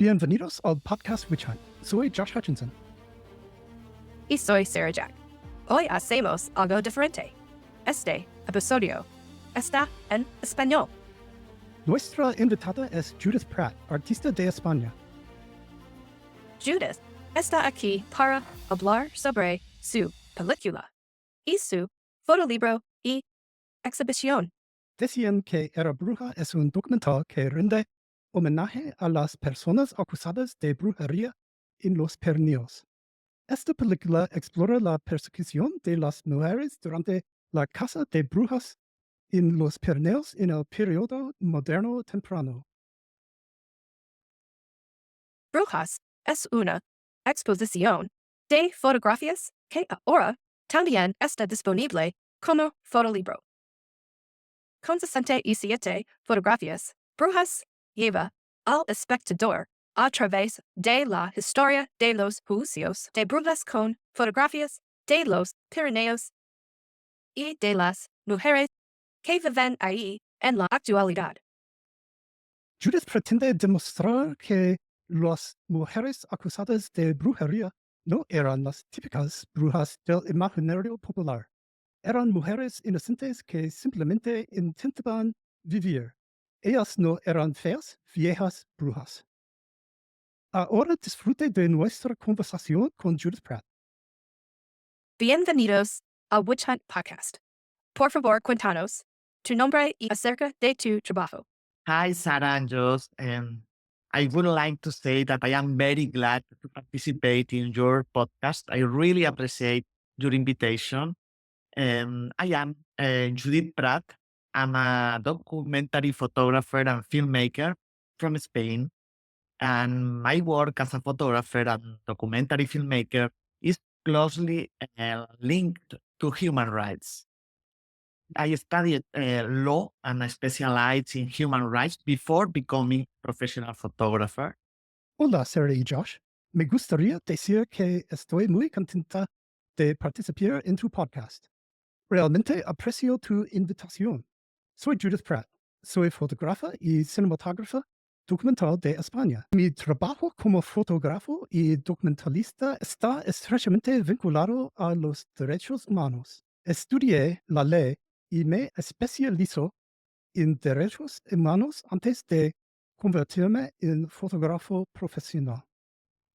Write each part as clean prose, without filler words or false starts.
Bienvenidos al podcast Witch Hunt. Soy Josh Hutchinson. Y soy Sarah Jack. Hoy hacemos algo diferente. Este episodio está en español. Nuestra invitada es Judith Pratt, artista de España. Judith está aquí para hablar sobre su película y su fotolibro y exhibición. Decían que Era Bruja es un documental que rinde homenaje a las personas acusadas de brujería en los Pirineos. Esta película explora la persecución de las mujeres durante la caza de brujas en los Pirineos en el periodo moderno temprano. Brujas es una exposición de fotografías que ahora también está disponible como fotolibro. Con 67 fotografías, Brujas lleva al espectador a través de la historia de los juicios de brujas con fotografías de los Pirineos y de las mujeres que viven ahí en la actualidad. Judith pretende demostrar que las mujeres acusadas de brujería no eran las típicas brujas del imaginario popular. Eran mujeres inocentes que simplemente intentaban vivir. Ellas no eran feas, viejas brujas. Ahora disfrute de nuestra conversación con Judith Pratt. Bienvenidos al Witch Hunt Podcast. Por favor, cuéntanos tu nombre y acerca de tu trabajo. Hi, Sarah and Josh. I would like to say that I am very glad to participate in your podcast. I really appreciate your invitation. I am Judith Prat. I'm a documentary photographer and filmmaker from Spain. And my work as a photographer and documentary filmmaker is closely linked to human rights. I studied law and I specialized in human rights before becoming professional photographer. Hola, Sarah y Josh. Me gustaría decir que estoy muy contenta de participar en tu podcast. Realmente aprecio tu invitación. Soy Judith Pratt. Soy fotógrafa y cinematógrafa documental de España. Mi trabajo como fotógrafo y documentalista está estrechamente vinculado a los derechos humanos. Estudié la ley y me especializo en derechos humanos antes de convertirme en fotógrafo profesional.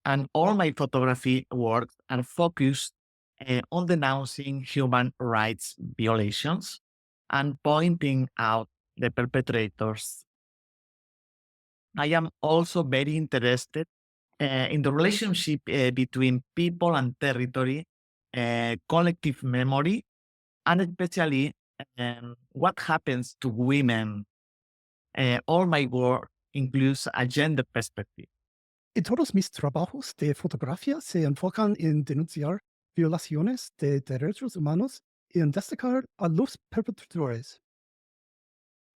And all my photography works are focused on denouncing human rights violations and pointing out the perpetrators. I am also very interested in the relationship between people and territory, collective memory, and especially what happens to women. All my work includes a gender perspective. Y todos mis trabajos de fotografía se enfocan en denunciar violaciones de derechos humanos y en destacar a los perpetradores.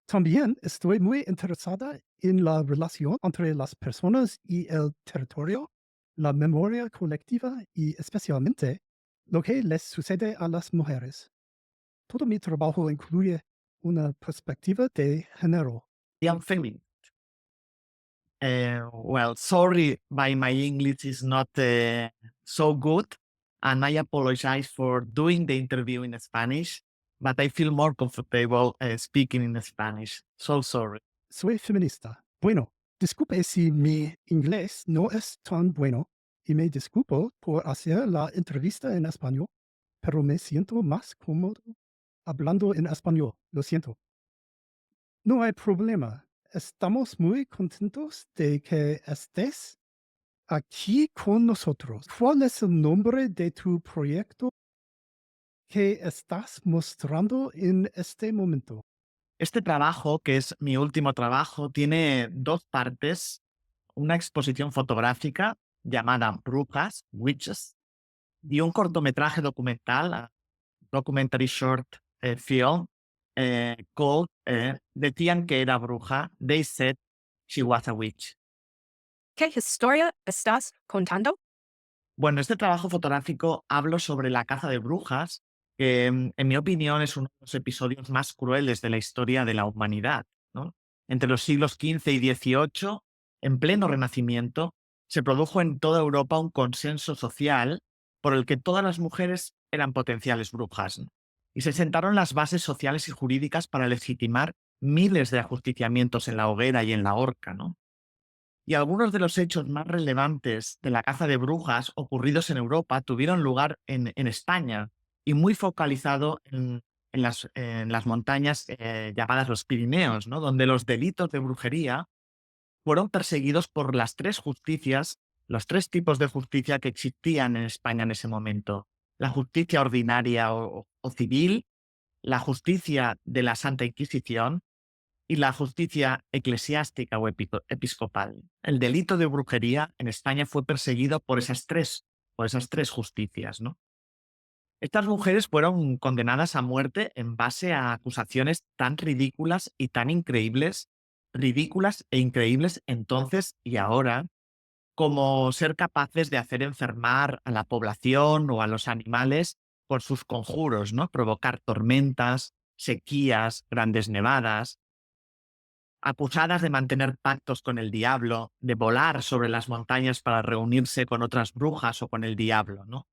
También estoy muy interesada en la relación entre las personas y el territorio, la memoria colectiva y especialmente lo que les sucede a las mujeres. Todo mi trabajo incluye una perspectiva de género. I am feminist. Well, sorry, my English is not so good, and I apologize for doing the interview in Spanish, but I feel more comfortable speaking in Spanish. So sorry. Soy feminista. Bueno, disculpe si mi inglés no es tan bueno y me disculpo por hacer la entrevista en español, pero me siento más cómodo hablando en español. Lo siento. No hay problema. Estamos muy contentos de que estés aquí con nosotros. ¿Cuál es el nombre de tu proyecto que estás mostrando en este momento? Este trabajo, que es mi último trabajo, tiene dos partes. Una exposición fotográfica llamada Brujas, Witches, y un cortometraje documental, a documentary short film, called Decían que era bruja, They Said She Was a Witch. ¿Qué historia estás contando? Bueno, este trabajo fotográfico hablo sobre la caza de brujas, que en mi opinión es uno de los episodios más crueles de la historia de la humanidad, ¿no? Entre los siglos XV y XVIII, En pleno Renacimiento, se produjo en toda Europa un consenso social por el que todas las mujeres eran potenciales brujas, ¿no? Y se sentaron las bases sociales y jurídicas para legitimar miles de ajusticiamientos en la hoguera y en la horca, ¿no? Y algunos de los hechos más relevantes de la caza de brujas ocurridos en Europa tuvieron lugar en España y muy focalizado en las montañas llamadas los Pirineos, ¿no? Donde los delitos de brujería fueron perseguidos por las tres justicias, los tres tipos de justicia que existían en España en ese momento. La justicia ordinaria o civil, la justicia de la Santa Inquisición y la justicia eclesiástica o episcopal. El delito de brujería en España fue perseguido por esas tres justicias, ¿no? Estas mujeres fueron condenadas a muerte en base a acusaciones tan ridículas y tan increíbles, ridículas e increíbles entonces y ahora, como ser capaces de hacer enfermar a la población o a los animales por sus conjuros, ¿no? Provocar tormentas, sequías, grandes nevadas, acusadas de mantener pactos con el diablo, de volar sobre las montañas para reunirse con otras brujas o con el diablo, ¿no?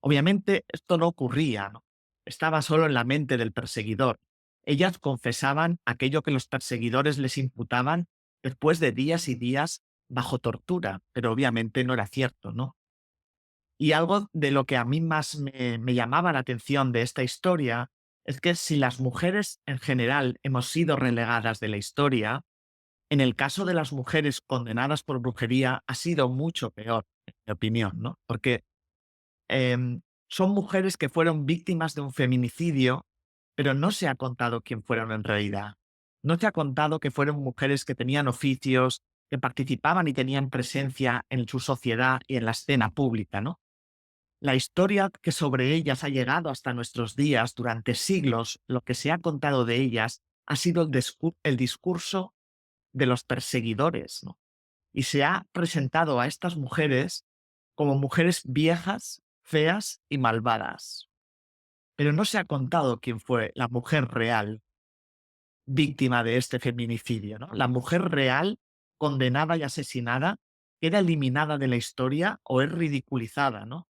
Obviamente esto no ocurría, ¿no? Estaba solo en la mente del perseguidor. Ellas confesaban aquello que los perseguidores les imputaban después de días y días bajo tortura, pero obviamente no era cierto, ¿no? Y algo de lo que a mí más me llamaba la atención de esta historia es que si las mujeres en general hemos sido relegadas de la historia, en el caso de las mujeres condenadas por brujería ha sido mucho peor, en mi opinión, ¿no? Porque son mujeres que fueron víctimas de un feminicidio, pero no se ha contado quién fueron en realidad. No se ha contado que fueron mujeres que tenían oficios, que participaban y tenían presencia en su sociedad y en la escena pública, ¿no? La historia que sobre ellas ha llegado hasta nuestros días durante siglos, lo que se ha contado de ellas ha sido el discurso de los perseguidores, ¿no? Y se ha presentado a estas mujeres como mujeres viejas, feas y malvadas. Pero no se ha contado quién fue la mujer real víctima de este feminicidio, ¿no? La mujer real condenada y asesinada era eliminada de la historia o es ridiculizada, ¿no?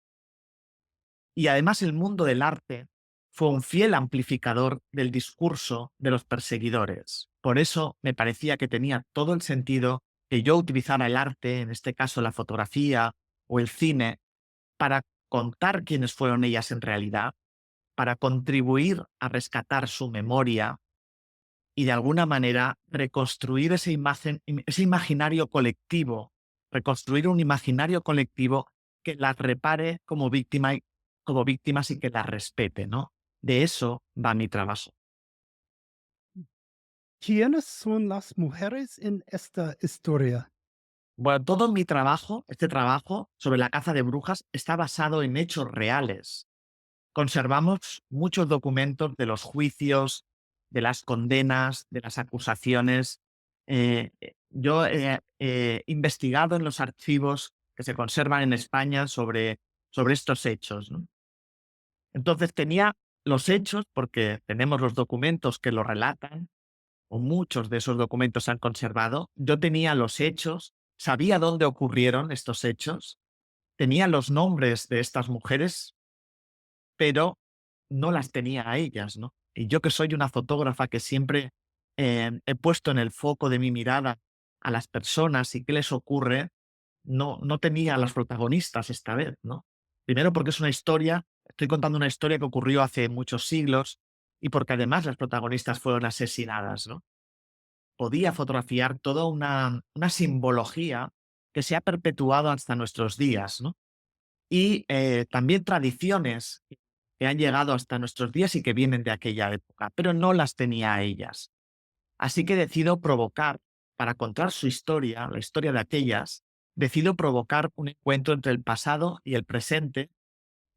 Y además el mundo del arte fue un fiel amplificador del discurso de los perseguidores. Por eso me parecía que tenía todo el sentido que yo utilizara el arte, en este caso la fotografía o el cine, para contar quiénes fueron ellas en realidad, para contribuir a rescatar su memoria y de alguna manera reconstruir esa imagen, ese imaginario colectivo, reconstruir un imaginario colectivo que las repare como víctimas y que las respete, ¿no? De eso va mi trabajo. ¿Quiénes son las mujeres en esta historia? Bueno, todo mi trabajo, este trabajo sobre la caza de brujas, está basado en hechos reales. Conservamos muchos documentos de los juicios, de las condenas, de las acusaciones. Yo he investigado en los archivos que se conservan en España sobre estos hechos, ¿no? Entonces tenía los hechos, porque tenemos los documentos que lo relatan, o muchos de esos documentos se han conservado. Yo tenía los hechos, sabía dónde ocurrieron estos hechos, tenía los nombres de estas mujeres, pero no las tenía a ellas, ¿no? Y yo, que soy una fotógrafa que siempre he puesto en el foco de mi mirada a las personas y qué les ocurre, no tenía a las protagonistas esta vez, ¿no? Primero porque es una historia, estoy contando una historia que ocurrió hace muchos siglos y porque además las protagonistas fueron asesinadas, ¿no? Podía fotografiar toda una simbología que se ha perpetuado hasta nuestros días, ¿no? Y también tradiciones que han llegado hasta nuestros días y que vienen de aquella época, pero no las tenía a ellas. Así que decido provocar, para contar su historia, la historia de aquellas, decido provocar un encuentro entre el pasado y el presente,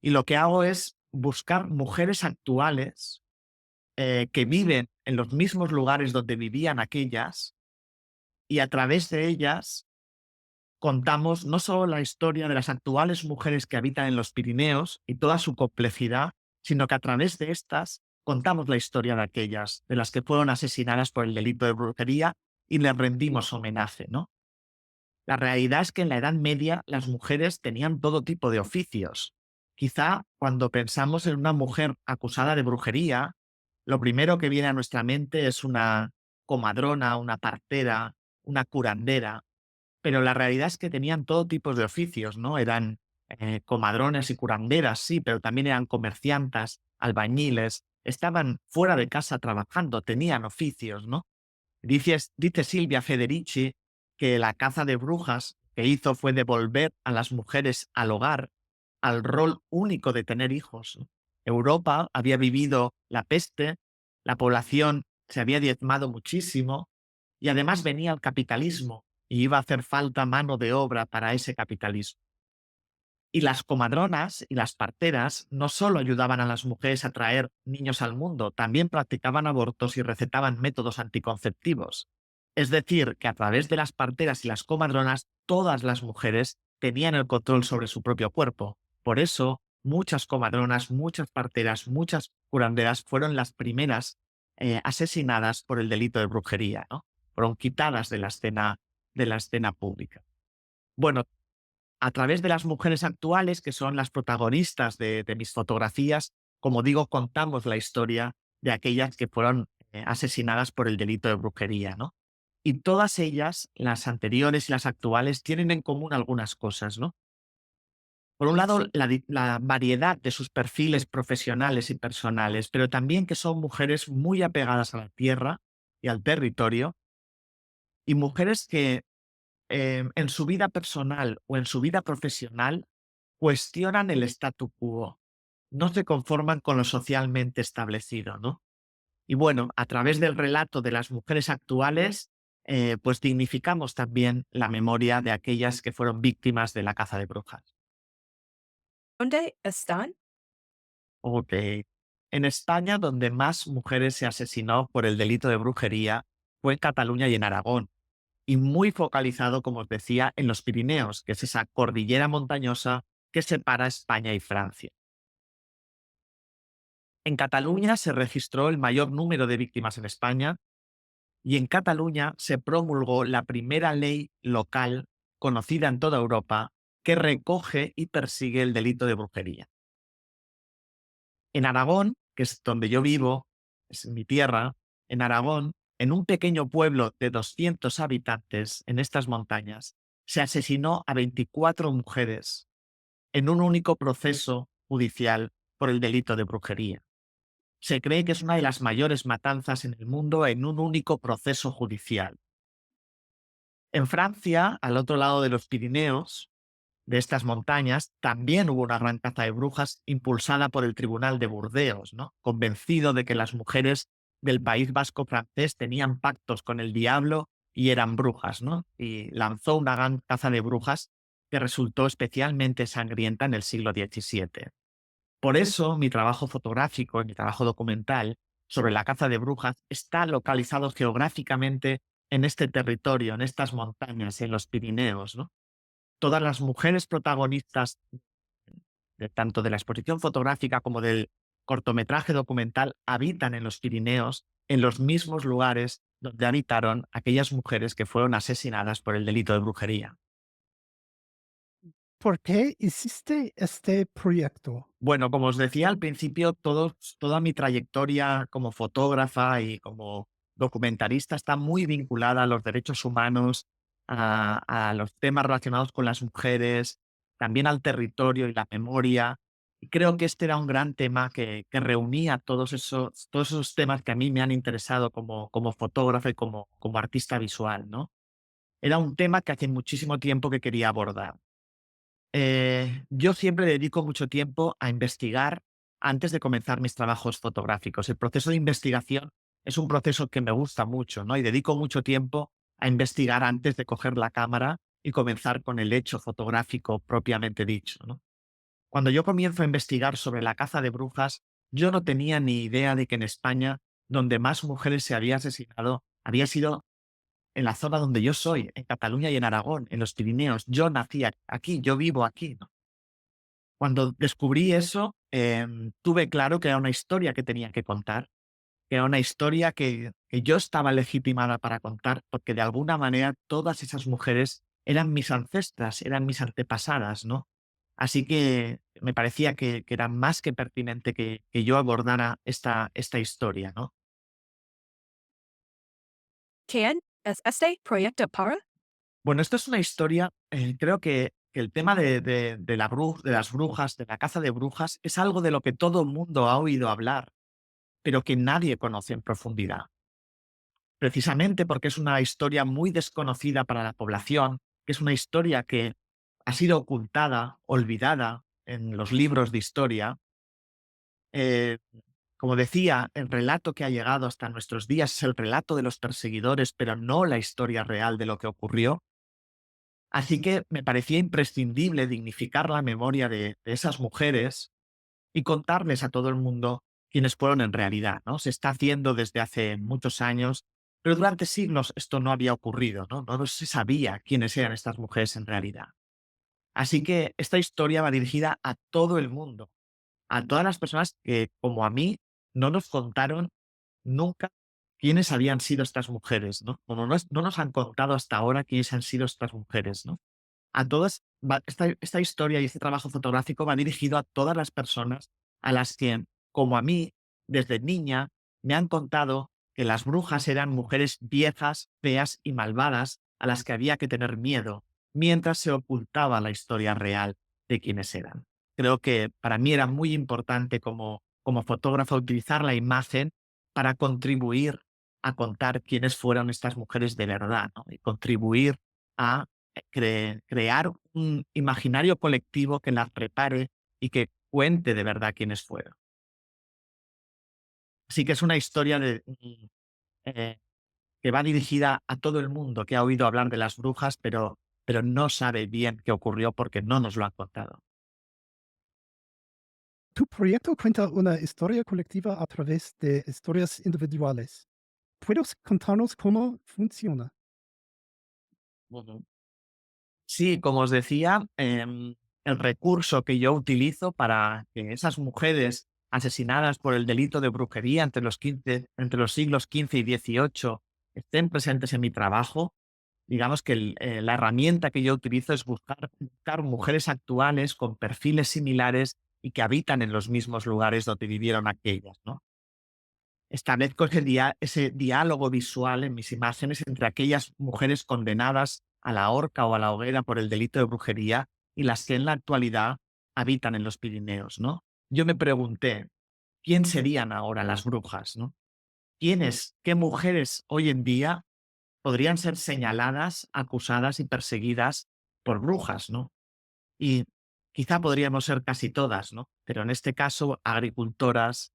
y lo que hago es buscar mujeres actuales que viven en los mismos lugares donde vivían aquellas, y a través de ellas contamos no solo la historia de las actuales mujeres que habitan en los Pirineos y toda su complejidad, sino que a través de estas contamos la historia de aquellas, de las que fueron asesinadas por el delito de brujería y les rendimos homenaje, ¿no? La realidad es que en la Edad Media las mujeres tenían todo tipo de oficios. Quizá cuando pensamos en una mujer acusada de brujería, lo primero que viene a nuestra mente es una comadrona, una partera, una curandera, pero la realidad es que tenían todo tipo de oficios, ¿no? Eran comadrones y curanderas, sí, pero también eran comerciantas, albañiles, estaban fuera de casa trabajando, tenían oficios, ¿no? Dice Silvia Federici que la caza de brujas que hizo fue devolver a las mujeres al hogar, al rol único de tener hijos, ¿no? Europa había vivido la peste, la población se había diezmado muchísimo y además venía el capitalismo y iba a hacer falta mano de obra para ese capitalismo. Y las comadronas y las parteras no solo ayudaban a las mujeres a traer niños al mundo, también practicaban abortos y recetaban métodos anticonceptivos. Es decir, que a través de las parteras y las comadronas, todas las mujeres tenían el control sobre su propio cuerpo. Por eso, muchas comadronas, muchas parteras, muchas curanderas fueron las primeras asesinadas por el delito de brujería, ¿no? Fueron quitadas de la escena pública. Bueno, a través de las mujeres actuales, que son las protagonistas de mis fotografías, como digo, contamos la historia de aquellas que fueron asesinadas por el delito de brujería, ¿no? Y todas ellas, las anteriores y las actuales, tienen en común algunas cosas, ¿no? Por un lado, la variedad de sus perfiles profesionales y personales, pero también que son mujeres muy apegadas a la tierra y al territorio, y mujeres que en su vida personal o en su vida profesional cuestionan el statu quo, no se conforman con lo socialmente establecido, ¿no? Y bueno, a través del relato de las mujeres actuales, pues dignificamos también la memoria de aquellas que fueron víctimas de la caza de brujas. ¿Dónde están? Ok. En España, donde más mujeres se asesinó por el delito de brujería, fue en Cataluña y en Aragón, y muy focalizado, como os decía, en los Pirineos, que es esa cordillera montañosa que separa España y Francia. En Cataluña se registró el mayor número de víctimas en España y en Cataluña se promulgó la primera ley local conocida en toda Europa que recoge y persigue el delito de brujería. En Aragón, que es donde yo vivo, es mi tierra, en Aragón, en un pequeño pueblo de 200 habitantes en estas montañas, se asesinó a 24 mujeres en un único proceso judicial por el delito de brujería. Se cree que es una de las mayores matanzas en el mundo en un único proceso judicial. En Francia, al otro lado de los Pirineos, de estas montañas, también hubo una gran caza de brujas impulsada por el Tribunal de Burdeos, ¿no? Convencido de que las mujeres del País Vasco francés tenían pactos con el diablo y eran brujas, ¿no? Y lanzó una gran caza de brujas que resultó especialmente sangrienta en el siglo XVII. Por eso mi trabajo fotográfico y mi trabajo documental sobre la caza de brujas está localizado geográficamente en este territorio, en estas montañas, en los Pirineos, ¿no? Todas las mujeres protagonistas, tanto de la exposición fotográfica como del cortometraje documental, habitan en los Pirineos, en los mismos lugares donde habitaron aquellas mujeres que fueron asesinadas por el delito de brujería. ¿Por qué hiciste este proyecto? Bueno, como os decía al principio, toda mi trayectoria como fotógrafa y como documentalista está muy vinculada a los derechos humanos, a los temas relacionados con las mujeres, también al territorio y la memoria. Y creo que este era un gran tema que reunía todos esos temas que a mí me han interesado como fotógrafo y como artista visual, ¿no? Era un tema que hace muchísimo tiempo que quería abordar. Yo siempre dedico mucho tiempo a investigar antes de comenzar mis trabajos fotográficos. El proceso de investigación es un proceso que me gusta mucho, ¿no? Y dedico mucho tiempo a investigar antes de coger la cámara y comenzar con el hecho fotográfico propiamente dicho, ¿no? Cuando yo comienzo a investigar sobre la caza de brujas, yo no tenía ni idea de que en España, donde más mujeres se había asesinado, había sido en la zona donde yo soy, en Cataluña y en Aragón, en los Pirineos. Yo nací aquí, yo vivo aquí, ¿no? Cuando descubrí eso, tuve claro que era una historia que tenía que contar, que era una historia que yo estaba legitimada para contar, porque de alguna manera todas esas mujeres eran mis ancestras, eran mis antepasadas, ¿no? Así que me parecía que era más que pertinente que yo abordara esta historia, ¿no? ¿Quién es este proyecto para? Bueno, esto es una historia, creo que el tema de las brujas, de la caza de brujas, es algo de lo que todo el mundo ha oído hablar, pero que nadie conoce en profundidad. Precisamente porque es una historia muy desconocida para la población, que es una historia que ha sido ocultada, olvidada en los libros de historia. Eh, Como decía, el relato que ha llegado hasta nuestros días es el relato de los perseguidores, pero no la historia real de lo que ocurrió. Así que me parecía imprescindible dignificar la memoria de esas mujeres y contarles a todo el mundo quiénes fueron en realidad, ¿no? Se está haciendo desde hace muchos años, pero durante siglos esto no había ocurrido, ¿no? No se sabía quiénes eran estas mujeres en realidad. Así que esta historia va dirigida a todo el mundo, a todas las personas que, como a mí, no nos contaron nunca quiénes habían sido estas mujeres, ¿no? No nos han contado hasta ahora quiénes han sido estas mujeres, ¿no? A todas, esta historia y este trabajo fotográfico va dirigido a todas las personas a las que, como a mí, desde niña, me han contado que las brujas eran mujeres viejas, feas y malvadas a las que había que tener miedo, mientras se ocultaba la historia real de quiénes eran. Creo que para mí era muy importante como fotógrafo utilizar la imagen para contribuir a contar quiénes fueron estas mujeres de verdad, ¿no? Y contribuir a crear un imaginario colectivo que las prepare y que cuente de verdad quiénes fueron. Así que es una historia eh, que va dirigida a todo el mundo que ha oído hablar de las brujas, pero no sabe bien qué ocurrió porque no nos lo han contado. Tu proyecto cuenta una historia colectiva a través de historias individuales. ¿Puedes contarnos cómo funciona? Ujú. Sí, como os decía, el recurso que yo utilizo para que esas mujeres asesinadas por el delito de brujería entre los siglos XV y XVIII estén presentes en mi trabajo. Digamos que la herramienta que yo utilizo es buscar mujeres actuales con perfiles similares y que habitan en los mismos lugares donde vivieron aquellas, ¿no? Establezco ese diálogo visual en mis imágenes entre aquellas mujeres condenadas a la horca o a la hoguera por el delito de brujería y las que en la actualidad habitan en los Pirineos, ¿no? Yo me pregunté, ¿quién serían ahora las brujas, no? ¿Qué mujeres hoy en día podrían ser señaladas, acusadas y perseguidas por brujas, ¿no? Y quizá podríamos ser casi todas, ¿no? Pero en este caso, agricultoras,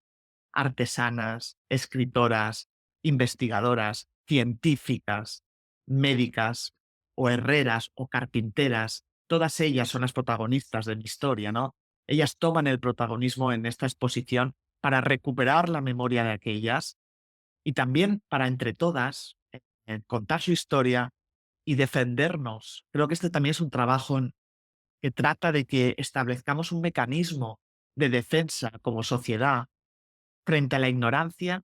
artesanas, escritoras, investigadoras, científicas, médicas o herreras o carpinteras, todas ellas son las protagonistas de mi historia, ¿no? Ellas toman el protagonismo en esta exposición para recuperar la memoria de aquellas y también para entre todas contar su historia y defendernos. Creo que este también es un trabajo que trata de que establezcamos un mecanismo de defensa como sociedad frente a la ignorancia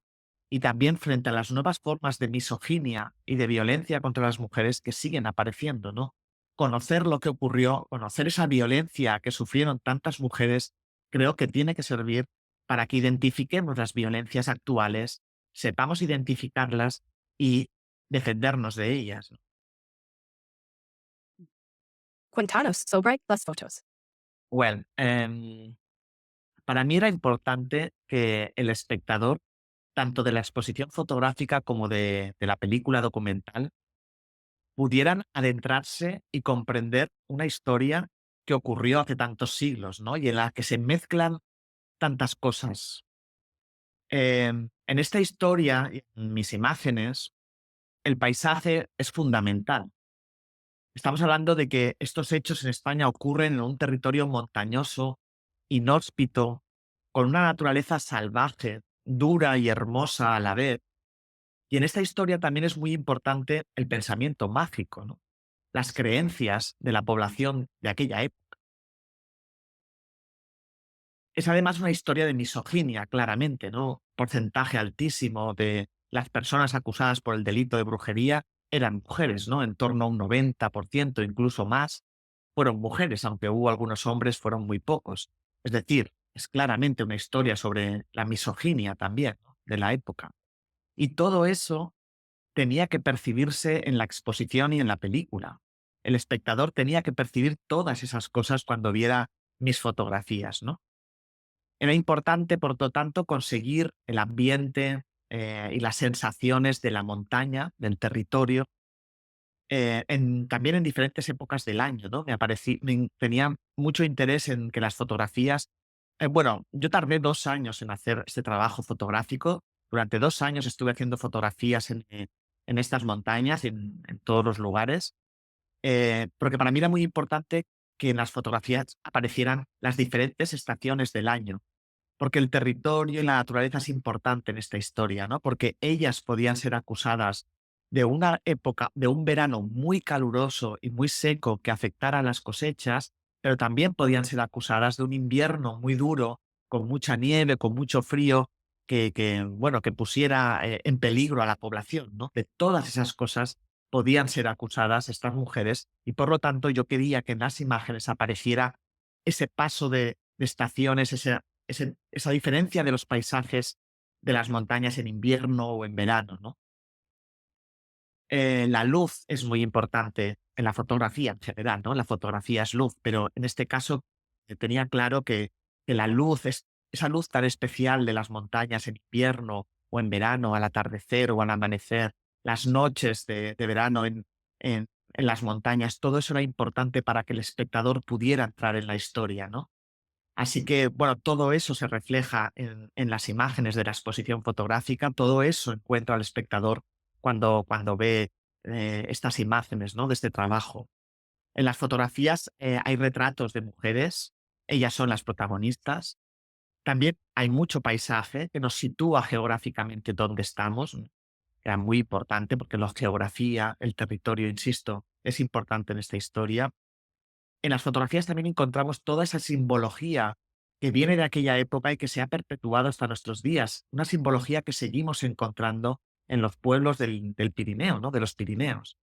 y también frente a las nuevas formas de misoginia y de violencia contra las mujeres que siguen apareciendo, ¿no? Conocer lo que ocurrió, conocer esa violencia que sufrieron tantas mujeres, creo que tiene que servir para que identifiquemos las violencias actuales, sepamos identificarlas y defendernos de ellas, ¿no? Cuéntanos sobre las fotos. Well, para mí era importante que el espectador, tanto de la exposición fotográfica como de la película documental, pudieran adentrarse y comprender una historia que ocurrió hace tantos siglos, ¿no? Y en la que se mezclan tantas cosas. En esta historia, y en mis imágenes, el paisaje es fundamental. Estamos hablando de que estos hechos en España ocurren en un territorio montañoso, inhóspito, con una naturaleza salvaje, dura y hermosa a la vez. Y en esta historia también es muy importante el pensamiento mágico, ¿no? Las creencias de la población de aquella época. Es además una historia de misoginia, claramente, ¿no? Porcentaje altísimo de las personas acusadas por el delito de brujería eran mujeres, ¿no? En torno a un 90%, incluso más, fueron mujeres, aunque hubo algunos hombres, fueron muy pocos. Es decir, es claramente una historia sobre la misoginia también, ¿no?, de la época. Y todo eso tenía que percibirse en la exposición y en la película. El espectador tenía que percibir todas esas cosas cuando viera mis fotografías, ¿no? Era importante, por lo tanto, conseguir el ambiente y las sensaciones de la montaña, del territorio, también en diferentes épocas del año, ¿no? Tenía mucho interés en que las fotografías. Bueno, yo tardé 2 años en hacer este trabajo fotográfico. Durante 2 años estuve haciendo fotografías en estas montañas, en todos los lugares, porque para mí era muy importante que en las fotografías aparecieran las diferentes estaciones del año, porque el territorio y la naturaleza es importante en esta historia, ¿no? Porque ellas podían ser acusadas de una época, de un verano muy caluroso y muy seco que afectara a las cosechas, pero también podían ser acusadas de un invierno muy duro, con mucha nieve, con mucho frío, bueno, que pusiera en peligro a la población, ¿no? De todas esas cosas podían ser acusadas estas mujeres, y por lo tanto yo quería que en las imágenes apareciera ese paso de estaciones, esa diferencia de los paisajes de las montañas en invierno o en verano, ¿no? La luz es muy importante en la fotografía en general, ¿no? La fotografía es luz, pero en este caso tenía claro que la luz es esa luz tan especial de las montañas en invierno o en verano, al atardecer o al amanecer, las noches de verano en las montañas, todo eso era importante para que el espectador pudiera entrar en la historia, ¿no? Así que, bueno, todo eso se refleja en las imágenes de la exposición fotográfica, todo eso encuentra al espectador cuando ve estas imágenes, ¿no?, de este trabajo. En las fotografías hay retratos de mujeres, ellas son las protagonistas. También hay mucho paisaje que nos sitúa geográficamente donde estamos. Era muy importante porque la geografía, el territorio, insisto, es importante en esta historia. En las fotografías también encontramos toda esa simbología que viene de aquella época y que se ha perpetuado hasta nuestros días. Una simbología que seguimos encontrando en los pueblos del Pirineo, ¿no? De los Pirineos.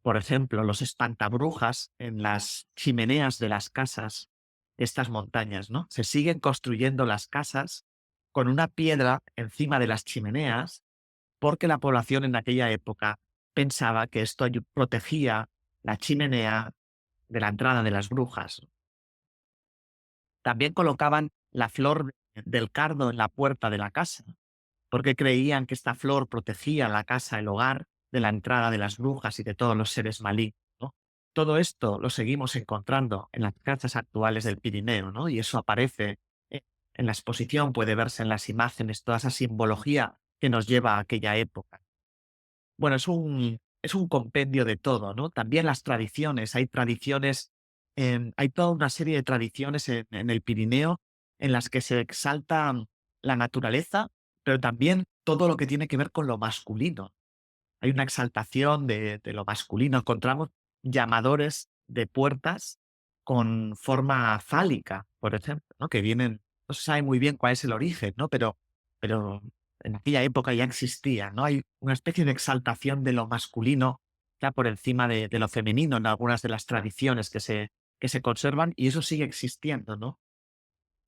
Por ejemplo, los espantabrujas en las chimeneas de las casas de estas montañas, ¿no? Se siguen construyendo las casas con una piedra encima de las chimeneas porque la población en aquella época pensaba que esto protegía la chimenea de la entrada de las brujas. También colocaban la flor del cardo en la puerta de la casa, porque creían que esta flor protegía la casa, el hogar, de la entrada de las brujas y de todos los seres malignos, ¿no? Todo esto lo seguimos encontrando en las casas actuales del Pirineo, ¿no? Y eso aparece eh, en la exposición, puede verse en las imágenes, toda esa simbología que nos lleva a aquella época. Bueno, es un compendio de todo, ¿no? También las tradiciones, hay tradiciones, hay toda una serie de tradiciones en el Pirineo en las que se exalta la naturaleza, pero también todo lo que tiene que ver con lo masculino. Hay una exaltación de lo masculino. Encontramos llamadores de puertas con forma fálica, por ejemplo, ¿no? Que vienen, no se sabe muy bien cuál es el origen, ¿no? Pero en aquella época ya existía, ¿no? Hay una especie de exaltación de lo masculino ya por encima de lo femenino en algunas de las tradiciones que se conservan, y eso sigue existiendo, ¿no?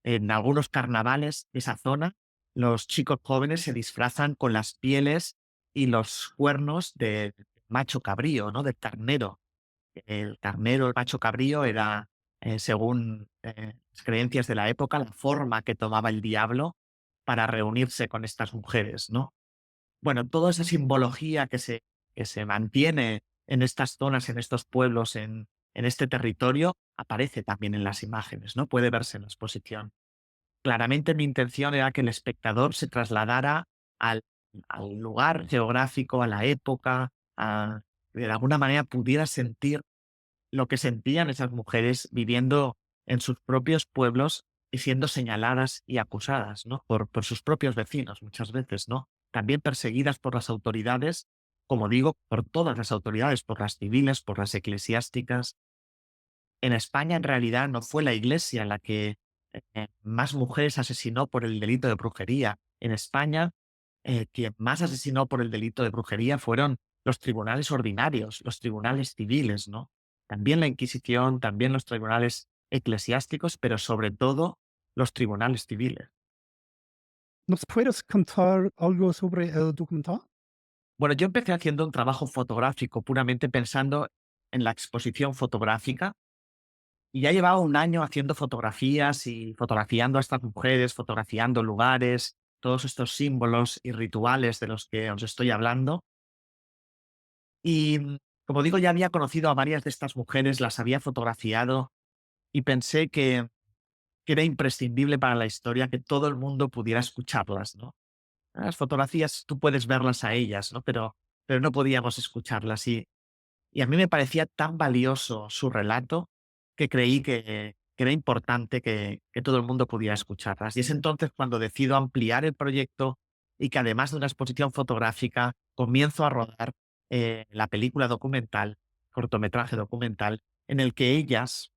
En algunos carnavales de esa zona, los chicos jóvenes se disfrazan con las pieles y los cuernos de macho cabrío, ¿no? De ternero. El ternero, el macho cabrío era, según las creencias de la época, la forma que tomaba el diablo para reunirse con estas mujeres, ¿no? Bueno, toda esa simbología que se mantiene en estas zonas, en estos pueblos, en este territorio, aparece también en las imágenes, ¿no? Puede verse en la exposición. Claramente mi intención era que el espectador se trasladara al, al lugar geográfico, a la época, de alguna manera pudiera sentir lo que sentían esas mujeres viviendo en sus propios pueblos y siendo señaladas y acusadas, ¿no? Por sus propios vecinos muchas veces, ¿no? También perseguidas por las autoridades, como digo, por todas las autoridades, por las civiles, por las eclesiásticas. En España, en realidad, no fue la Iglesia la que más mujeres asesinó por el delito de brujería. En España, quien más asesinó por el delito de brujería fueron los tribunales ordinarios, los tribunales civiles, ¿no? También la Inquisición, también los tribunales eclesiásticos, pero sobre todo los tribunales civiles. ¿Nos puedes contar algo sobre el documental? Bueno, yo empecé haciendo un trabajo fotográfico, puramente pensando en la exposición fotográfica, y ya llevaba un año haciendo fotografías y fotografiando a estas mujeres, fotografiando lugares, todos estos símbolos y rituales de los que os estoy hablando. Y como digo, ya había conocido a varias de estas mujeres, las había fotografiado y pensé que era imprescindible para la historia que todo el mundo pudiera escucharlas, ¿no? Las fotografías tú puedes verlas a ellas, ¿no? Pero no podíamos escucharlas. Y a mí me parecía tan valioso su relato que creí que era importante que todo el mundo pudiera escucharlas. Y es entonces cuando decido ampliar el proyecto y que además de una exposición fotográfica, comienzo a rodar la película documental, cortometraje documental, en el que ellas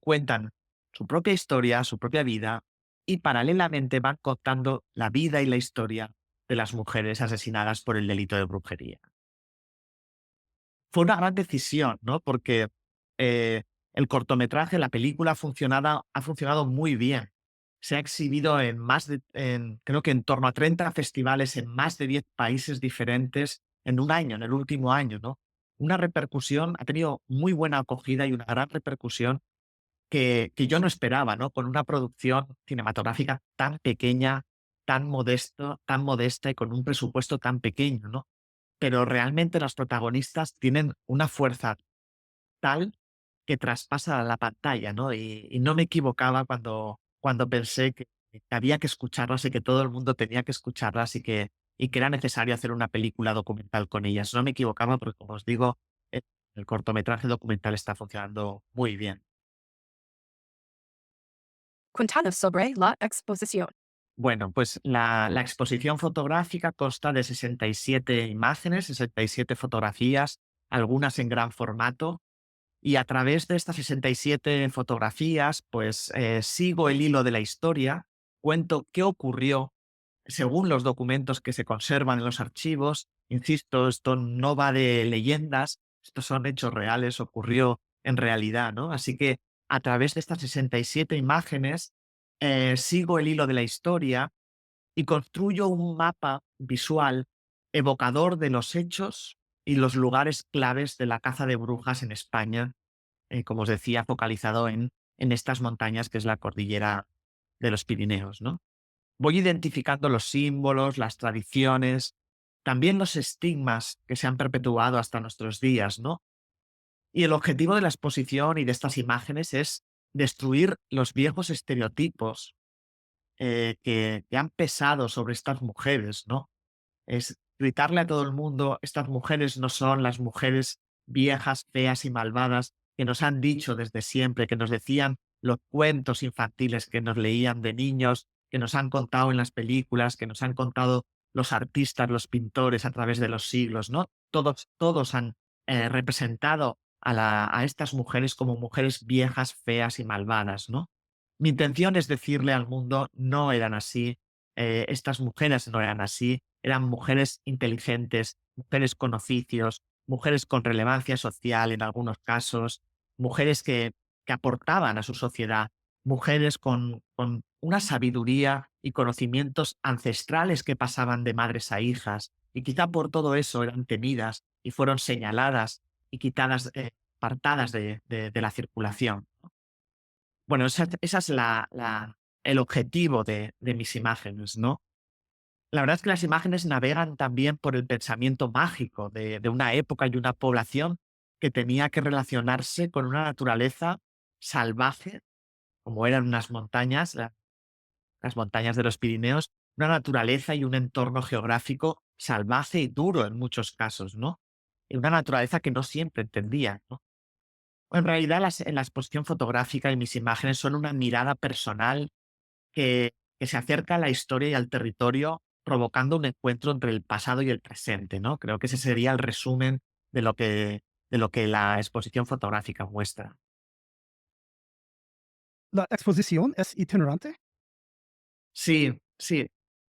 cuentan su propia historia, su propia vida, y paralelamente van contando la vida y la historia de las mujeres asesinadas por el delito de brujería. Fue una gran decisión, ¿no? Porque, el cortometraje, la película ha funcionado muy bien. Se ha exhibido creo que en torno a 30 festivales en más de 10 países diferentes en un año, en el último año, ¿no? Una repercusión ha tenido muy buena acogida y una gran repercusión que yo no esperaba, ¿no? Con una producción cinematográfica tan pequeña, tan modesta y con un presupuesto tan pequeño, ¿no? Pero realmente los protagonistas tienen una fuerza tal que traspasa la pantalla, ¿no? Y no me equivocaba cuando pensé que había que escucharlas y que todo el mundo tenía que escucharlas y que era necesario hacer una película documental con ellas. No me equivocaba porque, como os digo, el cortometraje documental está funcionando muy bien. Cuéntanos sobre la exposición. Bueno, pues la exposición fotográfica consta de 67 imágenes, 67 fotografías, algunas en gran formato. Y a través de estas 67 fotografías, pues sigo el hilo de la historia, cuento qué ocurrió según los documentos que se conservan en los archivos. Insisto, esto no va de leyendas, estos son hechos reales, ocurrió en realidad, ¿no? Así que a través de estas 67 imágenes, sigo el hilo de la historia y construyo un mapa visual evocador de los hechos y los lugares claves de la caza de brujas en España, como os decía, focalizado en estas montañas que es la cordillera de los Pirineos, ¿no? Voy identificando los símbolos, las tradiciones, también los estigmas que se han perpetuado hasta nuestros días, ¿no? Y el objetivo de la exposición y de estas imágenes es destruir los viejos estereotipos que han pesado sobre estas mujeres, ¿no? Es gritarle a todo el mundo, estas mujeres no son las mujeres viejas, feas y malvadas que nos han dicho desde siempre, que nos decían los cuentos infantiles que nos leían de niños, que nos han contado en las películas, que nos han contado los artistas, los pintores a través de los siglos, ¿no? Todos han representado a estas mujeres como mujeres viejas, feas y malvadas, ¿no? Mi intención es decirle al mundo, no eran así, estas mujeres no eran así, eran mujeres inteligentes, mujeres con oficios, mujeres con relevancia social en algunos casos, mujeres que aportaban a su sociedad, mujeres con una sabiduría y conocimientos ancestrales que pasaban de madres a hijas, y quizá por todo eso eran temidas y fueron señaladas y quitadas, apartadas de la circulación. Bueno, esa es el objetivo de mis imágenes, ¿no? La verdad es que las imágenes navegan también por el pensamiento mágico de una época y una población que tenía que relacionarse con una naturaleza salvaje, como eran unas montañas, las montañas de los Pirineos, una naturaleza y un entorno geográfico salvaje y duro en muchos casos, ¿no? Y una naturaleza que no siempre entendía, ¿no? En realidad, en la exposición fotográfica y mis imágenes son una mirada personal que se acerca a la historia y al territorio, provocando un encuentro entre el pasado y el presente, ¿no? Creo que ese sería el resumen de lo que la exposición fotográfica muestra. ¿La exposición es itinerante? Sí, sí.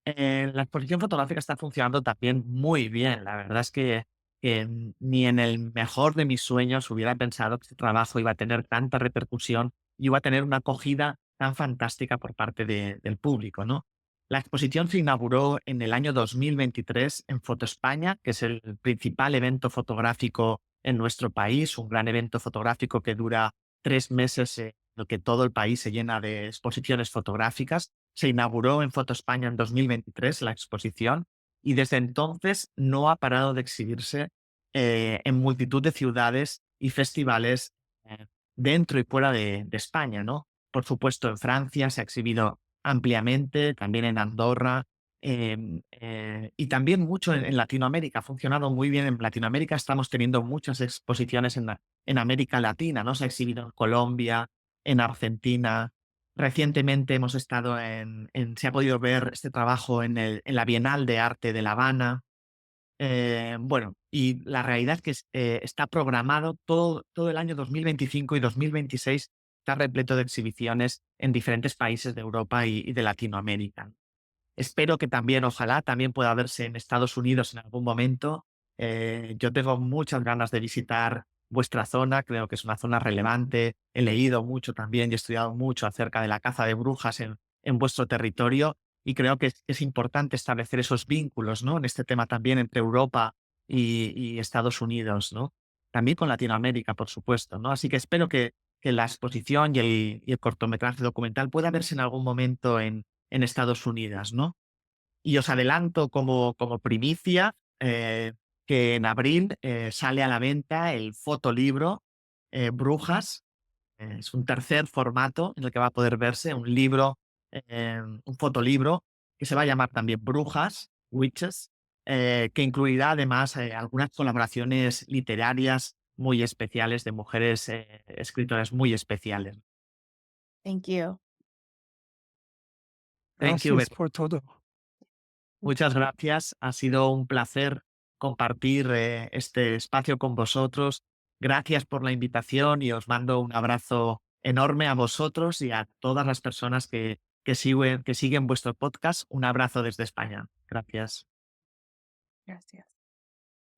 La exposición fotográfica está funcionando también muy bien. La verdad es que que ni en el mejor de mis sueños hubiera pensado que este trabajo iba a tener tanta repercusión y iba a tener una acogida tan fantástica por parte del público, ¿no? La exposición se inauguró en el año 2023 en Foto España, que es el principal evento fotográfico en nuestro país, un gran evento fotográfico que dura 3 meses, en el que todo el país se llena de exposiciones fotográficas. Se inauguró en Foto España en 2023 la exposición y desde entonces no ha parado de exhibirse en multitud de ciudades y festivales dentro y fuera de España, ¿no? Por supuesto, en Francia se ha exhibido ampliamente, también en Andorra, y también mucho en Latinoamérica. Ha funcionado muy bien en Latinoamérica. Estamos teniendo muchas exposiciones en América Latina, ¿no? Se ha exhibido en Colombia, en Argentina. Recientemente hemos estado se ha podido ver este trabajo en la Bienal de Arte de La Habana. Bueno, y la realidad es que está programado todo el año 2025 y 2026, está repleto de exhibiciones en diferentes países de Europa y de Latinoamérica. Espero que también, ojalá, también pueda verse en Estados Unidos en algún momento. Yo tengo muchas ganas de visitar vuestra zona, creo que es una zona relevante. He leído mucho también y he estudiado mucho acerca de la caza de brujas en vuestro territorio y creo que es importante establecer esos vínculos, ¿no? En este tema también entre Europa y Estados Unidos, ¿no? También con Latinoamérica, por supuesto, ¿no? Así que espero que la exposición y el cortometraje documental pueda verse en algún momento en Estados Unidos, ¿no? Y os adelanto como primicia que en abril sale a la venta el fotolibro Brujas. Es un tercer formato en el que va a poder verse un libro, un fotolibro que se va a llamar también Brujas, Witches, que incluirá además algunas colaboraciones literarias muy especiales de mujeres escritoras muy especiales. Thank you. Thank you. Gracias por todo. Muchas gracias. Ha sido un placer compartir este espacio con vosotros. Gracias por la invitación y os mando un abrazo enorme a vosotros y a todas las personas que siguen vuestro podcast. Un abrazo desde España. Gracias. Gracias.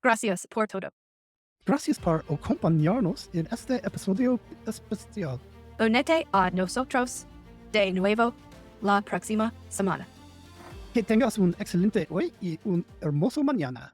Gracias por todo. Gracias por acompañarnos en este episodio especial. Unete a nosotros de nuevo la próxima semana. Que tengas un excelente hoy y un hermoso mañana.